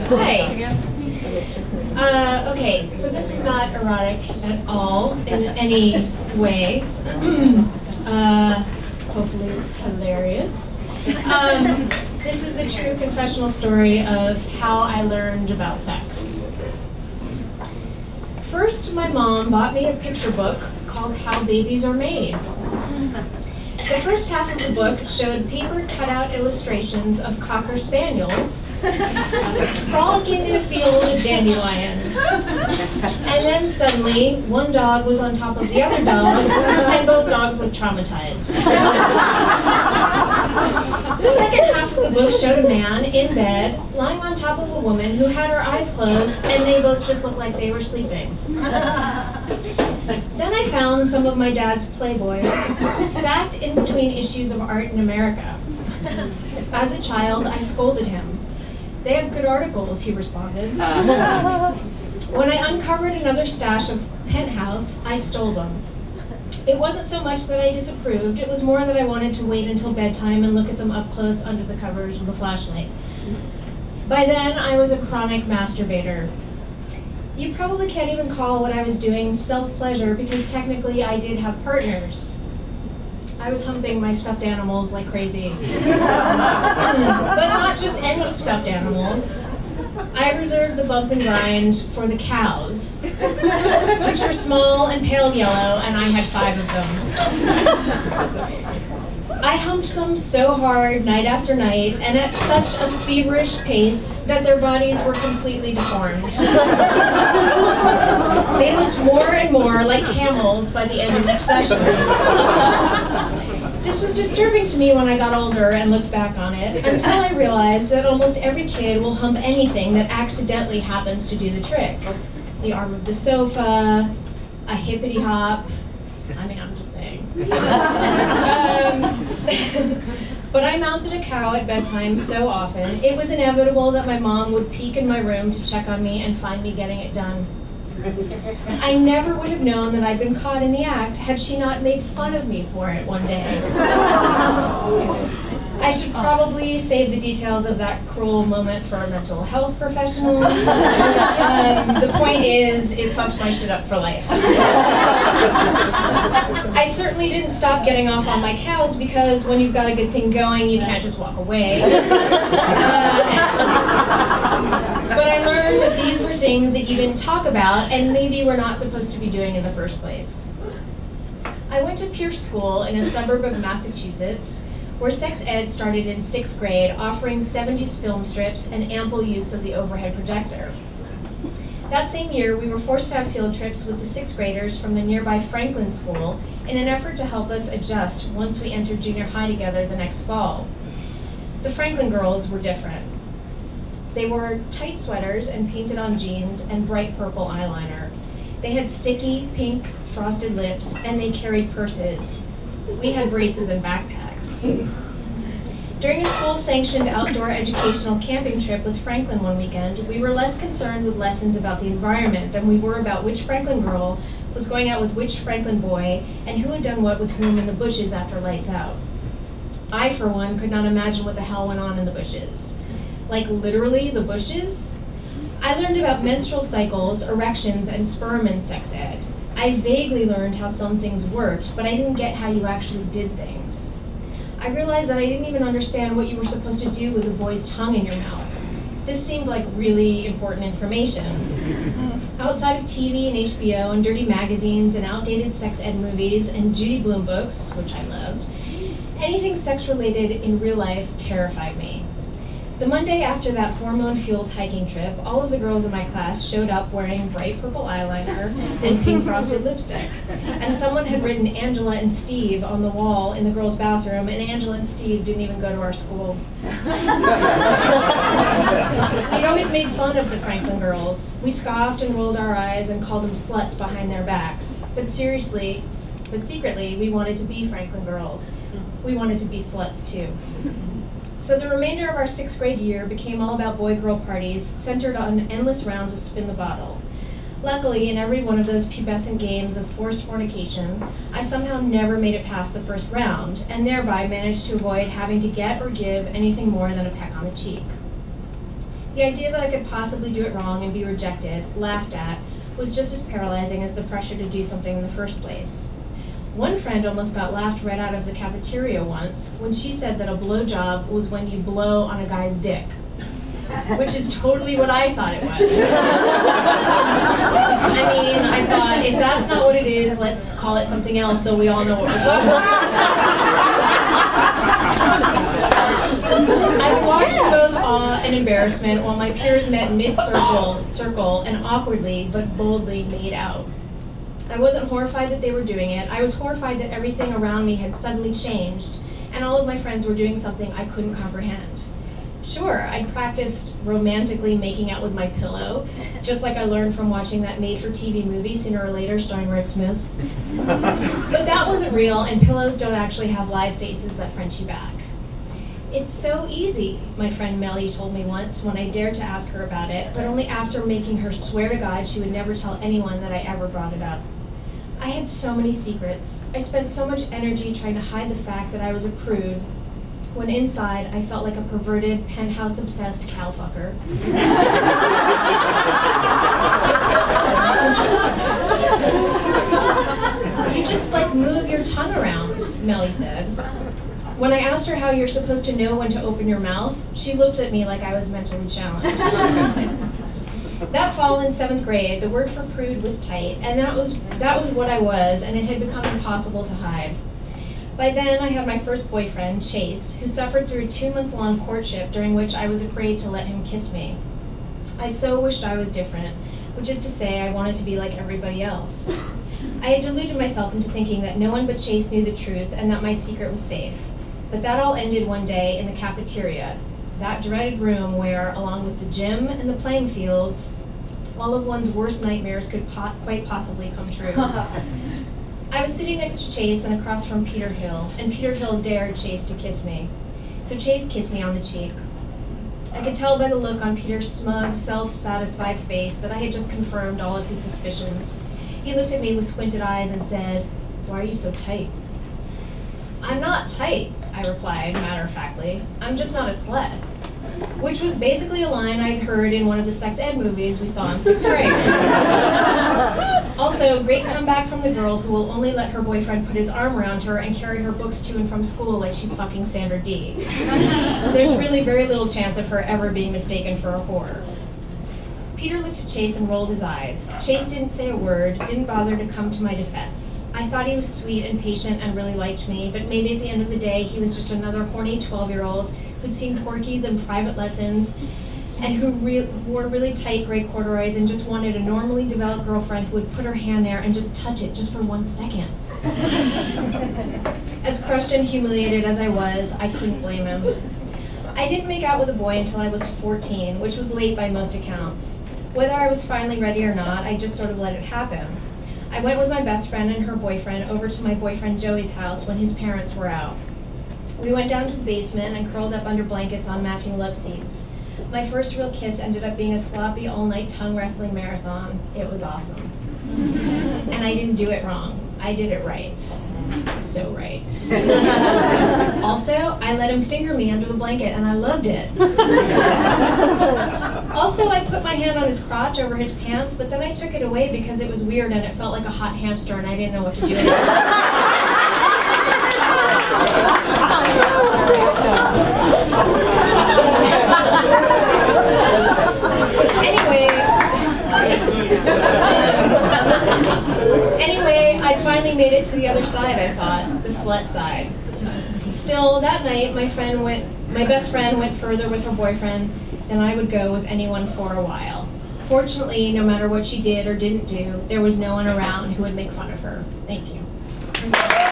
Hi. Okay, so this is not erotic at all in any way. Hopefully it's hilarious. This is the true confessional story of how I learned about sex. First, my mom bought me a picture book called How Babies Are Made. The first half of the book showed paper cutout illustrations of Cocker Spaniels frolicking in a field of dandelions. And then suddenly, one dog was on top of the other dog, and both dogs looked traumatized. The second half of the book showed a man in bed, lying on top of a woman who had her eyes closed, and they both just looked like they were sleeping. Then I found some of my dad's Playboys stacked in between issues of Art in America. As a child, I scolded him. "They have good articles," he responded. When I uncovered another stash of Penthouse, I stole them. It wasn't so much that I disapproved, it was more that I wanted to wait until bedtime and look at them up close under the covers with a flashlight. By then, I was a chronic masturbator. You probably can't even call what I was doing self-pleasure because technically I did have partners. I was humping my stuffed animals like crazy. But not just any stuffed animals. I reserved the bump and grind for the cows, which were small and pale yellow, and I had 5 of them. I humped them so hard night after night, and at such a feverish pace that their bodies were completely deformed. They looked more and more like camels by the end of each session. This was disturbing to me when I got older and looked back on it, until I realized that almost every kid will hump anything that accidentally happens to do the trick. The arm of the sofa, a hippity hop. I mean, I'm just saying. But I mounted a cow at bedtime so often, it was inevitable that my mom would peek in my room to check on me and find me getting it done. I never would have known that I'd been caught in the act had she not made fun of me for it one day. I should probably save the details of that cruel moment for a mental health professional. The point is, it fucks my shit up for life. I certainly didn't stop getting off on my cows because when you've got a good thing going, you can't just walk away. But I learned that these were things that you didn't talk about and maybe were not supposed to be doing in the first place. I went to Pierce School in a suburb of Massachusetts, where sex ed started in 6th grade, offering 70s film strips and ample use of the overhead projector. That same year, we were forced to have field trips with the 6th graders from the nearby Franklin School in an effort to help us adjust once we entered junior high together the next fall. The Franklin girls were different. They wore tight sweaters and painted on jeans and bright purple eyeliner. They had sticky, pink, frosted lips, and they carried purses. We had braces and backpacks. During a school-sanctioned outdoor educational camping trip with Franklin one weekend, we were less concerned with lessons about the environment than we were about which Franklin girl was going out with which Franklin boy and who had done what with whom in the bushes after lights out. I, for one, could not imagine what the hell went on in the bushes. Like literally the bushes? I learned about menstrual cycles, erections, and sperm in sex ed. I vaguely learned how some things worked, but I didn't get how you actually did things. I realized that I didn't even understand what you were supposed to do with a boy's tongue in your mouth. This seemed like really important information. Outside of TV and HBO and dirty magazines and outdated sex ed movies and Judy Blume books, which I loved, anything sex-related in real life terrified me. The Monday after that hormone-fueled hiking trip, all of the girls in my class showed up wearing bright purple eyeliner and pink frosted lipstick. And someone had written Angela and Steve on the wall in the girls' bathroom, and Angela and Steve didn't even go to our school. We'd always made fun of the Franklin girls. We scoffed and rolled our eyes and called them sluts behind their backs. But secretly, we wanted to be Franklin girls. We wanted to be sluts too. So the remainder of our 6th grade year became all about boy-girl parties, centered on endless rounds of spin the bottle. Luckily, in every one of those pubescent games of forced fornication, I somehow never made it past the first round, and thereby managed to avoid having to get or give anything more than a peck on the cheek. The idea that I could possibly do it wrong and be rejected, laughed at, was just as paralyzing as the pressure to do something in the first place. One friend almost got laughed right out of the cafeteria once when she said that a blowjob was when you blow on a guy's dick, which is totally what I thought it was. I mean, I thought, if that's not what it is, let's call it something else so we all know what we're talking about. I was watching both awe and embarrassment while my peers met mid-circle and awkwardly but boldly made out. I wasn't horrified that they were doing it. I was horrified that everything around me had suddenly changed, and all of my friends were doing something I couldn't comprehend. Sure, I'd practiced romantically making out with my pillow, just like I learned from watching that made-for-TV movie Sooner or Later starring Red Smith. But that wasn't real, and pillows don't actually have live faces that French you back. It's so easy, my friend Melly told me once when I dared to ask her about it, but only after making her swear to God she would never tell anyone that I ever brought it up. I had so many secrets. I spent so much energy trying to hide the fact that I was a prude, when inside I felt like a perverted, penthouse-obsessed cowfucker. You just, like, move your tongue around, Melly said. When I asked her how you're supposed to know when to open your mouth, she looked at me like I was mentally challenged. That fall in 7th grade, the word for prude was tight, and that was what I was, and it had become impossible to hide. By then, I had my first boyfriend, Chase, who suffered through a 2-month-long courtship during which I was afraid to let him kiss me. I so wished I was different, which is to say I wanted to be like everybody else. I had deluded myself into thinking that no one but Chase knew the truth and that my secret was safe. But that all ended one day in the cafeteria, that dreaded room where, along with the gym and the playing fields, all of one's worst nightmares could quite possibly come true. I was sitting next to Chase and across from Peter Hill, and Peter Hill dared Chase to kiss me. So Chase kissed me on the cheek. I could tell by the look on Peter's smug, self-satisfied face that I had just confirmed all of his suspicions. He looked at me with squinted eyes and said, "Why are you so tight?" "I'm not tight," I replied matter-of-factly. "I'm just not a slut." Which was basically a line I'd heard in one of the sex ed movies we saw in 6th grade. Also, great comeback from the girl who will only let her boyfriend put his arm around her and carry her books to and from school like she's fucking Sandra Dee. There's really very little chance of her ever being mistaken for a whore. Peter looked at Chase and rolled his eyes. Chase didn't say a word, didn't bother to come to my defense. I thought he was sweet and patient and really liked me, but maybe at the end of the day he was just another horny 12-year-old who'd seen Porky's and private lessons and who wore really tight gray corduroys and just wanted a normally developed girlfriend who would put her hand there and just touch it just for 1 second. As crushed and humiliated as I was, I couldn't blame him. I didn't make out with a boy until I was 14, which was late by most accounts. Whether I was finally ready or not, I just sort of let it happen. I went with my best friend and her boyfriend over to my boyfriend Joey's house when his parents were out. We went down to the basement and curled up under blankets on matching love seats. My first real kiss ended up being a sloppy all-night tongue wrestling marathon. It was awesome. And I didn't do it wrong. I did it right. So right. Also, I let him finger me under the blanket and I loved it. Also, I put my hand on his crotch over his pants, but then I took it away because it was weird and it felt like a hot hamster and I didn't know what to do with it. Anyway, I'd finally made it to the other side, I thought, the slut side. Still, that night, my best friend went further with her boyfriend than I would go with anyone for a while. Fortunately, no matter what she did or didn't do, there was no one around who would make fun of her. Thank you.